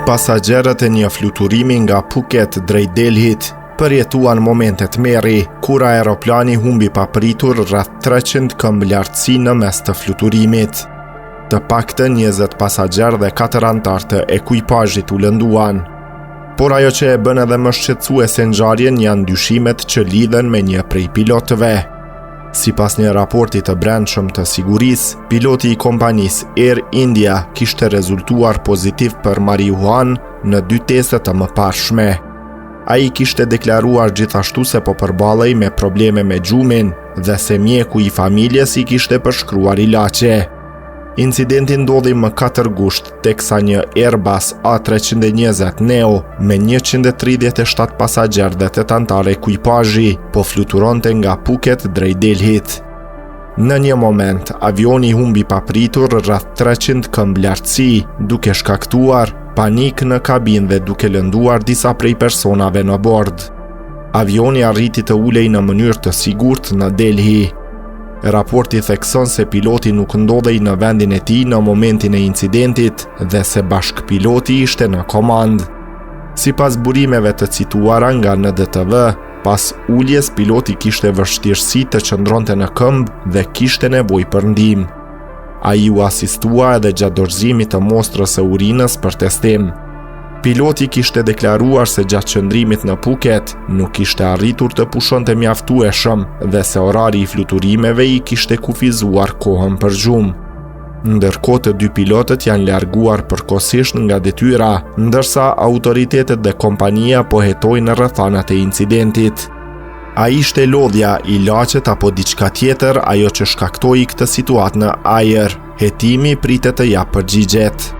Pasagerët e një fluturimi nga Phuket drejt Delhit përjetuan momentet meri, kur aeroplani humbi papritur rreth 300 këmbë lartësi në mes të fluturimit. Të paktën 20 pasagerë dhe 4 anëtar të ekuipazhit u lënduan. Por ajo që e bën edhe më shqetësuese ngjarjen janë dyshimet që lidhen me një prej pilotëve. Sipas një raporti të brendshëm të sigurisë, piloti i kompanisë Air India kishte rezultuar pozitiv për marijuanë në 2 teste të mëparshme. Ai kishte deklaruar gjithashtu se po përballej me probleme me gjumin dhe se mjeku i familjes I kishte përshkruar ilaçe. Incidenti ndodhi më 4 gusht teksa një Airbus A320 Neo me 137 pasagerë dhe 8 anëtar ekuipazhi po fluturonte nga Phuket drejt Delhit. Në një moment, avioni humbi papritur rreth 300 këmbë lartësi, duke shkaktuar panik në kabinë dhe duke lënduar disa prej personave në bord. Avioni arriti të ulej në mënyrë të sigurt në Delhi. Raporti thekson se piloti nuk ndodhej në vendin e tij në momentin e incidentit dhe se bashkpiloti ishte në komandë. Sipas burimeve të cituara nga NDTV, pas uljes piloti kishte vështirësi të qëndronte në këmbë dhe kishte nevojë për ndihmë. Ai u asistua edhe gjatë dorëzimit të mostrës së urinës për testim. Piloti kishte deklaruar se gjatë qëndrimit në Phuket nuk kishte arritur të pushonte mjaftueshëm dhe se orari I fluturimeve I kishte kufizuar kohën për gjumë. Ndërkohë të 2 pilotët janë larguar përkohësisht nga detyra, ndërsa autoritetet dhe kompania po hetojnë rrethanat e incidentit. A ishte lodhja, ilaçet apo diçka tjetër ajo që shkaktoi këtë situatë në ajër? Hetimi pritet të japë përgjigjet.